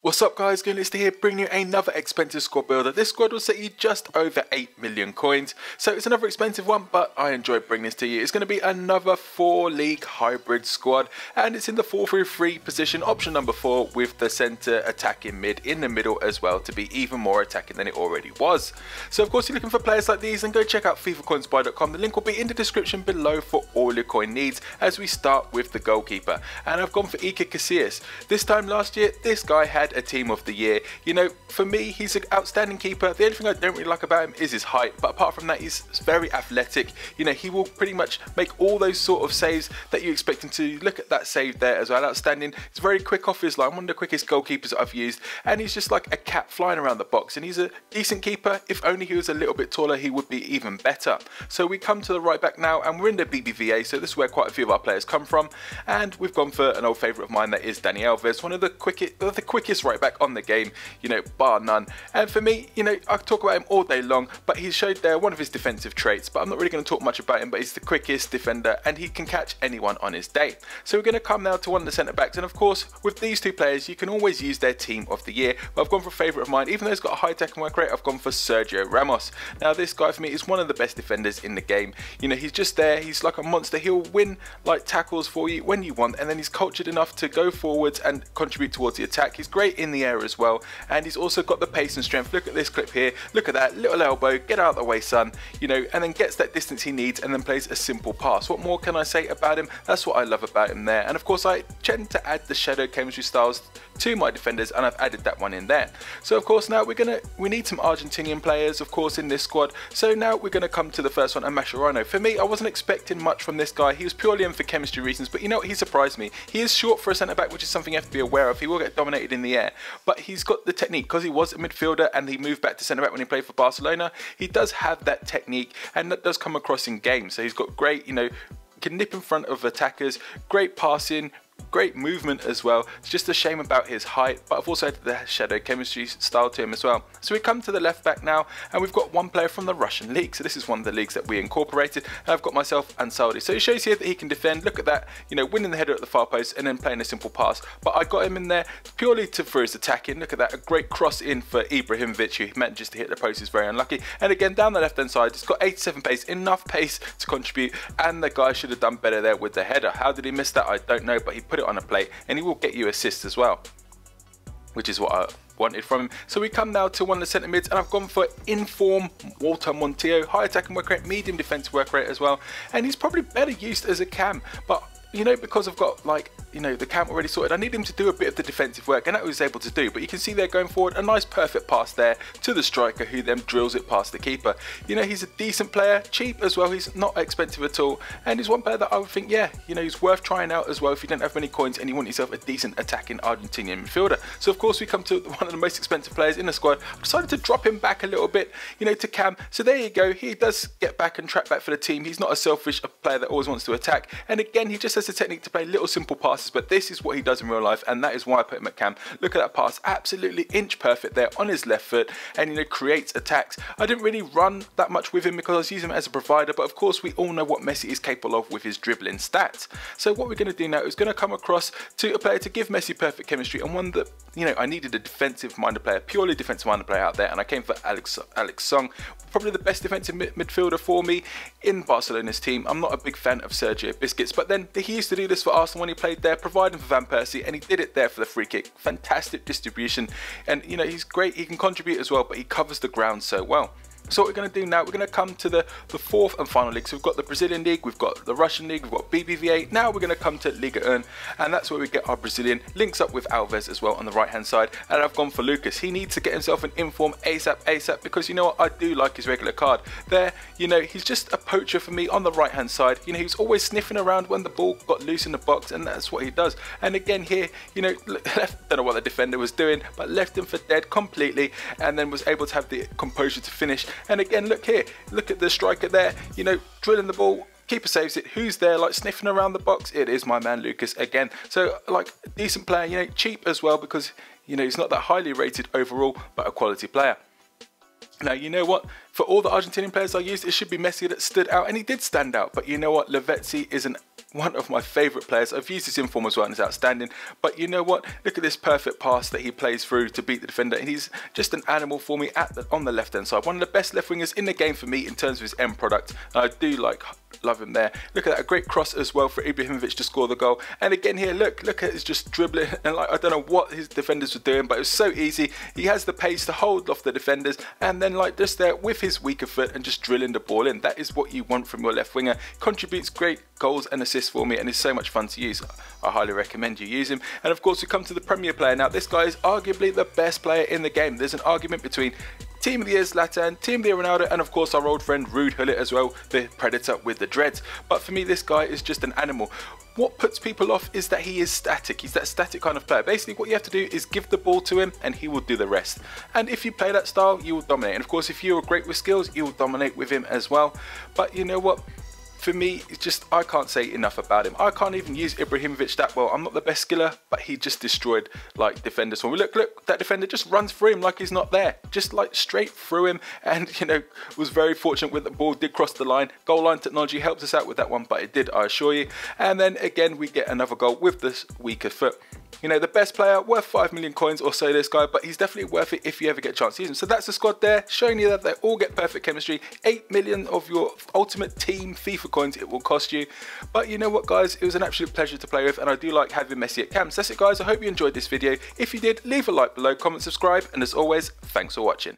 What's up guys, Goalkeeper here, bringing you another expensive squad builder. This squad will set you just over 8 million coins, so it's another expensive one, but I enjoy bringing this to you. It's going to be another 4-league hybrid squad, and it's in the 4-3-3 position, option number 4, with the centre attacking mid in the middle as well, to be even more attacking than it already was. So of course, you're looking for players like these, and go check out FIFAcoinspy.com. The link will be in the description below for all your coin needs, as we start with the goalkeeper. And I've gone for Iker Casillas. This time last year, this guy had a team of the year. You know, for me, he's an outstanding keeper. The only thing I don't really like about him is his height, but apart from that, he's very athletic. You know, he will pretty much make all those sort of saves that you expect him to. Look at that save there as well, outstanding. He's very quick off his line, one of the quickest goalkeepers I've used, and he's just like a cat flying around the box, and he's a decent keeper. If only he was a little bit taller, he would be even better. So we come to the right back now, and we're in the BBVA, so this is where quite a few of our players come from, and we've gone for an old favourite of mine, that is Dani Alves, one of the quickest right back on the game, you know, bar none. And for me, you know, I could talk about him all day long, but he showed there one of his defensive traits, but I'm not really going to talk much about him, but he's the quickest defender and he can catch anyone on his day. So we're going to come now to one of the centre backs, and of course with these two players you can always use their team of the year, but I've gone for a favourite of mine. Even though he's got a high attacking work rate, I've gone for Sergio Ramos. Now this guy for me is one of the best defenders in the game. You know, he's just there, he's like a monster. He'll win like tackles for you when you want, and then he's cultured enough to go forwards and contribute towards the attack. He's great in the air as well, and he's also got the pace and strength. Look at this clip here, look at that little elbow, get out of the way son, you know, and then gets that distance he needs and then plays a simple pass. What more can I say about him? That's what I love about him there. And of course I tend to add the shadow chemistry styles to my defenders, and I've added that one in there. So of course now we need some Argentinian players of course in this squad. So now we're going to come to the first one, and Mascherano. For me, I wasn't expecting much from this guy. He was purely in for chemistry reasons, but you know what, he surprised me. He is short for a centre back, which is something you have to be aware of. He will get dominated in the air, but he's got the technique because he was a midfielder and he moved back to centre back when he played for Barcelona. He does have that technique, and that does come across in games. So he's got great, you know, can nip in front of attackers, great passing, great movement as well. It's just a shame about his height, but I've also added the shadow chemistry style to him as well. So we come to the left back now, and we've got one player from the Russian league. So this is one of the leagues that we incorporated, and I've got myself Ansaldi. So it shows here that he can defend. Look at that, you know, winning the header at the far post and then playing a simple pass. But I got him in there purely for his attacking. Look at that, a great cross in for Ibrahimovic, who manages to hit the post. Is very unlucky. And again down the left hand side, it's got 87 pace, enough pace to contribute, and the guy should have done better there with the header. How did he miss that? I don't know, but he put it on a plate, and he will get you assists as well, which is what I wanted from him. So we come now to one of the centre mids, and I've gone for inform Walter Montillo, high attacking work rate, medium defensive work rate as well, and he's probably better used as a cam, but you know, because I've got like, you know, the cam already sorted, I need him to do a bit of the defensive work, and that he was able to do. But you can see there going forward, a nice perfect pass there to the striker, who then drills it past the keeper. You know, he's a decent player, cheap as well, he's not expensive at all, and he's one player that I would think, yeah, you know, he's worth trying out as well if you don't have many coins and you want yourself a decent attacking Argentinian midfielder. So of course we come to one of the most expensive players in the squad. I decided to drop him back a little bit, you know, to cam. So there you go, he does get back and track back for the team. He's not a selfish player that always wants to attack, and again he just has the technique to play little simple passes, but this is what he does in real life, and that is why I put him at cam. Look at that pass, absolutely inch perfect there on his left foot, and you know, creates attacks. I didn't really run that much with him because I was using him as a provider, but of course we all know what Messi is capable of with his dribbling stats. So what we're going to do now is going to come across to a player to give Messi perfect chemistry, and one that, you know, I needed a defensive minded player, purely defensive minded player out there, and I came for Alex Song, probably the best defensive midfielder for me in Barcelona's team. I'm not a big fan of Sergio Biscuits, but then he used to do this for Arsenal when he played there, providing for Van Persie, and he did it there for the free kick. Fantastic distribution, and you know, he's great, he can contribute as well, but he covers the ground so well. So what we're going to do now, we're going to come to the fourth and final league. So we've got the Brazilian league, we've got the Russian league, we've got BBVA. Now we're going to come to Liga 1, and that's where we get our Brazilian. Links up with Alves as well on the right hand side, and I've gone for Lucas. He needs to get himself an inform ASAP, because you know what, I do like his regular card there. You know, he's just a poacher for me on the right hand side. You know, he's always sniffing around when the ball got loose in the box, and that's what he does. And again here, you know, don't know what the defender was doing, but left him for dead completely, and then was able to have the composure to finish. And again, look here, look at the striker there, you know, drilling the ball, keeper saves it. Who's there like sniffing around the box? It is my man Lucas again. So like, decent player, you know, cheap as well, because you know, he's not that highly rated overall, but a quality player. Now, you know what? For all the Argentinian players I used, it should be Messi that stood out, and he did stand out. But you know what? Lavezzi is one of my favourite players. I've used his inform as well and it's outstanding. But you know what? Look at this perfect pass that he plays through to beat the defender, and he's just an animal for me on the left hand side. One of the best left wingers in the game for me in terms of his end product. And I do love him there. Look at that, a great cross as well for Ibrahimovic to score the goal. And again here, look at his just dribbling, and I don't know what his defenders were doing, but it was so easy. He has the pace to hold off the defenders, and then just there with his weaker foot and just drilling the ball in. That is what you want from your left winger. Contributes great goals and assists for me, and is so much fun to use. I highly recommend you use him. And of course we come to the Premier player. Now this guy is arguably the best player in the game. There's an argument between Team of the Year Zlatan, Team of the Year Ronaldo, and of course our old friend Ruud Gullit as well, the Predator with the dreads. But for me, this guy is just an animal. What puts people off is that he is static. He's that static kind of player. Basically, what you have to do is give the ball to him and he will do the rest. And if you play that style, you will dominate. And of course, if you're great with skills, you will dominate with him as well. But you know what? For me, it's just, I can't say enough about him. I can't even use Ibrahimovic that well. I'm not the best skiller, but he just destroyed defenders for me. Look, that defender just runs through him like he's not there. Just straight through him, and was very fortunate with the ball, did cross the line. Goal line technology helped us out with that one, but it did, I assure you. And then again, we get another goal with this weaker foot. The best player, worth 5 million coins or so, this guy, but he's definitely worth it if you ever get a chance to use him. So that's the squad there, showing you that they all get perfect chemistry. 8 million of your ultimate team FIFA coins it will cost you. But you know what, guys, it was an absolute pleasure to play with, and I do like having Messi at cams. That's it, guys. I hope you enjoyed this video. If you did, leave a like below, comment, subscribe, and as always, thanks for watching.